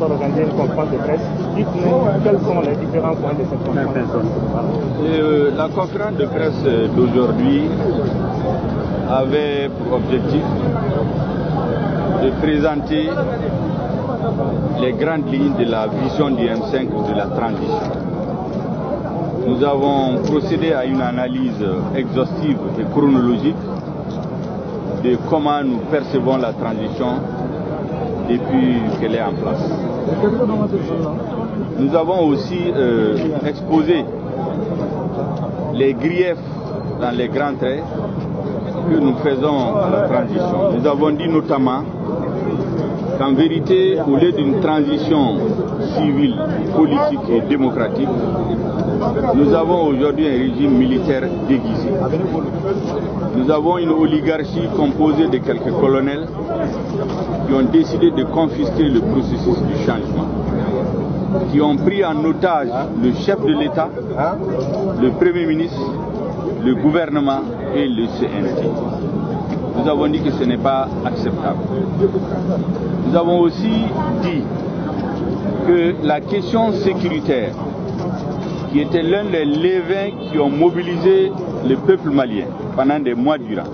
Organiser une conférence de presse. Dites-nous quels sont les différents points de cette conférence. La conférence de presse d'aujourd'hui avait pour objectif de présenter les grandes lignes de la vision du M5 de la transition. Nous avons procédé à une analyse exhaustive et chronologique de comment nous percevons la transition depuis qu'elle est en place. Nous avons aussi exposé les griefs dans les grands traits que nous faisons à la transition. Nous avons dit notamment qu'en vérité, au lieu d'une transition civile, politique et démocratique, nous avons aujourd'hui un régime militaire déguisé. Nous avons une oligarchie composée de quelques colonels qui ont décidé de confisquer le processus du changement, qui ont pris en otage le chef de l'État, le Premier ministre, le gouvernement et le CNT. Nous avons dit que ce n'est pas acceptable. Nous avons aussi dit que la question sécuritaire, qui était l'un des levains qui ont mobilisé le peuple malien pendant des mois durant,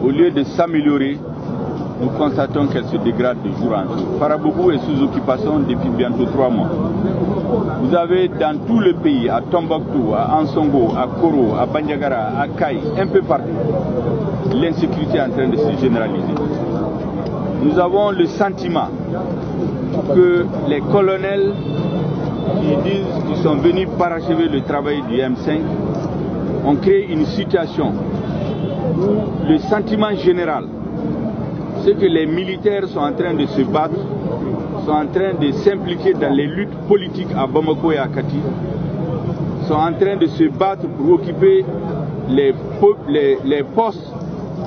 au lieu de s'améliorer, nous constatons qu'elle se dégrade de jour en jour. Farabougou est sous occupation depuis bientôt 3 mois. Vous avez dans tout le pays, à Tombouctou, à Ansongo, à Koro, à Bandiagara, à Kaï, un peu partout, l'insécurité est en train de se généraliser. Nous avons le sentiment que les colonels qui disent qu'ils sont venus parachever le travail du M5 ont créé une situation où le sentiment général, c'est que les militaires sont en train de se battre, sont en train de s'impliquer dans les luttes politiques à Bamako et à Kati, sont en train de se battre pour occuper les postes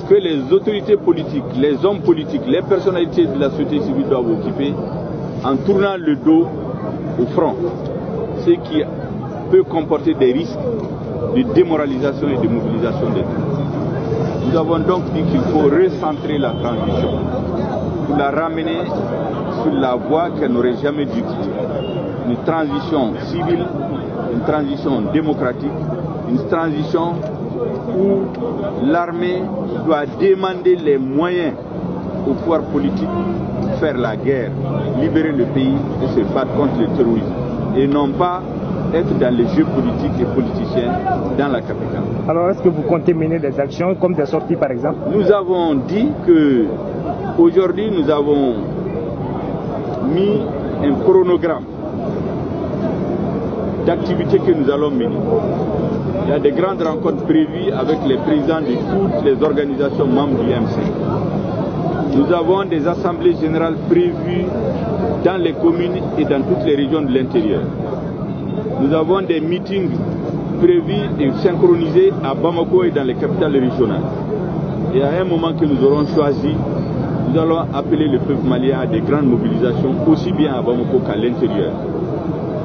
que les autorités politiques, les hommes politiques, les personnalités de la société civile doivent occuper en tournant le dos au front, ce qui peut comporter des risques de démoralisation et de mobilisation des troupes. Nous avons donc dit qu'il faut recentrer la transition pour la ramener sur la voie qu'elle n'aurait jamais dû quitter. Une transition civile, une transition démocratique, une transition où l'armée doit demander les moyens au pouvoir politique pour faire la guerre, libérer le pays et se battre contre le terrorisme. Et non pas être dans les jeux politiques et politiciens dans la capitale. Alors est-ce que vous comptez mener des actions comme des sorties par exemple? Nous avons dit que aujourd'hui nous avons mis un chronogramme d'activités que nous allons mener. Il y a des grandes rencontres prévues avec les présidents de toutes les organisations membres du M5. Nous avons des assemblées générales prévues dans les communes et dans toutes les régions de l'intérieur. Nous avons des meetings prévus et synchronisés à Bamako et dans les capitales régionales. Et à un moment que nous aurons choisi, nous allons appeler le peuple malien à des grandes mobilisations, aussi bien à Bamako qu'à l'intérieur,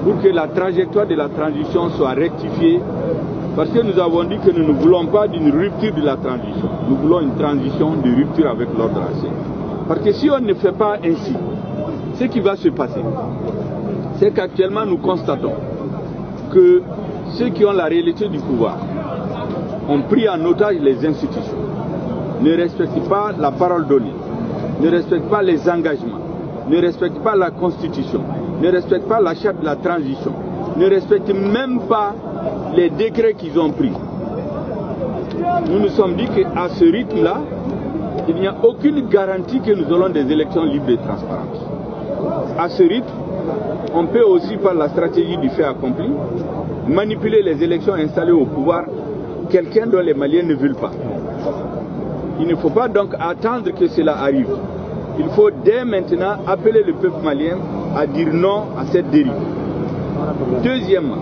pour que la trajectoire de la transition soit rectifiée, parce que nous avons dit que nous ne voulons pas d'une rupture de la transition, nous voulons une transition de rupture avec l'ordre ancien. Parce que si on ne fait pas ainsi, ce qui va se passer, c'est qu'actuellement nous constatons que ceux qui ont la réalité du pouvoir ont pris en otage les institutions, ne respectent pas la parole donnée, ne respectent pas les engagements, ne respectent pas la Constitution, ne respectent pas la charte de la transition, ne respectent même pas les décrets qu'ils ont pris. Nous nous sommes dit qu'à ce rythme-là, il n'y a aucune garantie que nous aurons des élections libres et transparentes. À ce rythme, on peut aussi, par la stratégie du fait accompli, manipuler les élections installées au pouvoir quelqu'un dont les Maliens ne veulent pas. Il ne faut pas donc attendre que cela arrive. Il faut dès maintenant appeler le peuple malien à dire non à cette dérive. Deuxièmement,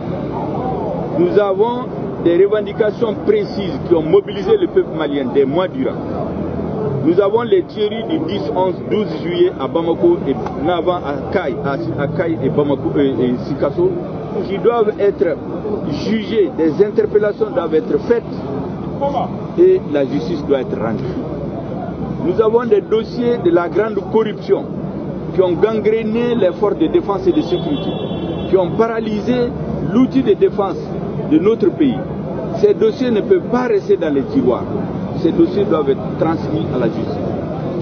nous avons des revendications précises qui ont mobilisé le peuple malien des mois durant. Nous avons les tueries du 10, 11, 12 juillet à Bamako et avant à Kaï et Bamako et Sikasso qui doivent être jugés, des interpellations doivent être faites et la justice doit être rendue. Nous avons des dossiers de la grande corruption qui ont gangréné les forces de défense et de sécurité, qui ont paralysé l'outil de défense de notre pays. Ces dossiers ne peuvent pas rester dans les tiroirs. Ces dossiers doivent être transmis à la justice.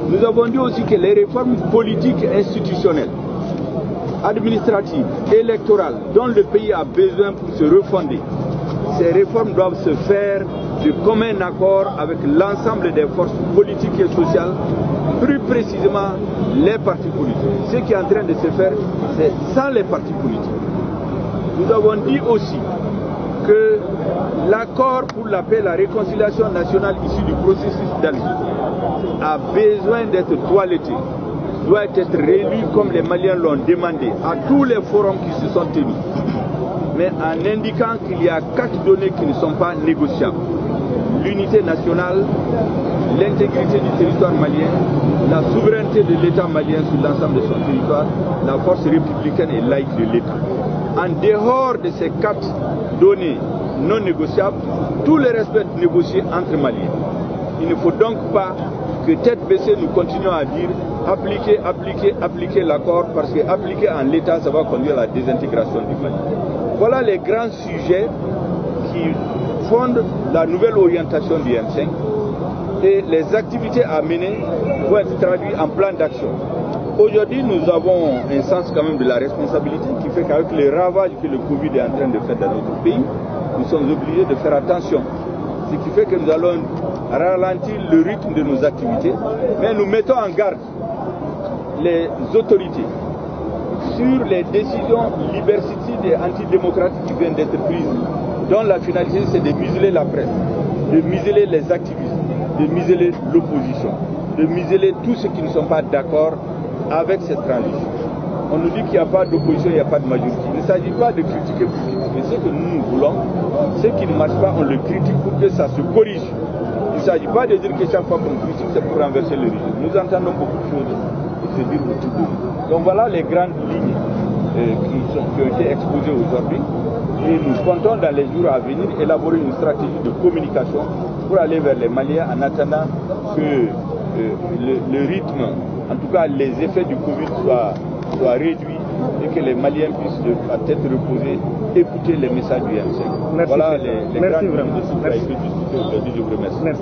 Nous avons dit aussi que les réformes politiques et institutionnelles, administratives, électorales, dont le pays a besoin pour se refonder, ces réformes doivent se faire de commun accord avec l'ensemble des forces politiques et sociales, plus précisément les partis politiques. Ce qui est en train de se faire, c'est sans les partis politiques. Nous avons dit aussi que l'accord pour la paix et la réconciliation nationale issu du processus d'Alger a besoin d'être toiletté, doit être réélu comme les Maliens l'ont demandé à tous les forums qui se sont tenus, mais en indiquant qu'il y a 4 données qui ne sont pas négociables: l'unité nationale, l'intégrité du territoire malien, la souveraineté de l'État malien sur l'ensemble de son territoire, la force républicaine et laïque de l'État. En dehors de ces 4 données non négociables, tout le reste peut être négocié entre Maliens. Il ne faut donc pas que tête baissée nous continuons à dire appliquer l'accord, parce que appliquer en l'état, ça va conduire à la désintégration du Mali. Voilà les grands sujets qui fondent la nouvelle orientation du M5, et les activités à mener vont être traduites en plan d'action. Aujourd'hui, nous avons un sens quand même de la responsabilité qui fait qu'avec les ravages que le Covid est en train de faire dans notre pays, nous sommes obligés de faire attention. Ce qui fait que nous allons ralentir le rythme de nos activités, mais nous mettons en garde les autorités sur les décisions liberticides et antidémocratiques qui viennent d'être prises, dont la finalité c'est de museler la presse, de museler les activistes, de museler l'opposition, de museler tous ceux qui ne sont pas d'accord avec cette transition. On nous dit qu'il n'y a pas d'opposition, il n'y a pas de majorité. Il ne s'agit pas de critiquer pour critiquer, mais ce que nous voulons, ce qui ne marche pas, on le critique pour que ça se corrige. Il ne s'agit pas de dire que chaque fois qu'on critique, c'est pour renverser le régime. Nous entendons beaucoup de choses se dire autour de nous. Donc voilà les grandes lignes qui ont été exposées aujourd'hui. Et nous comptons dans les jours à venir élaborer une stratégie de communication pour aller vers les Maliens en attendant que le rythme, en tout cas les effets du Covid soient réduits et que les Maliens puissent à tête reposée écouter les messages du M5. Merci. Voilà les grandes lignes de ce qui a été discuté aujourd'hui. Je vous remercie. Merci.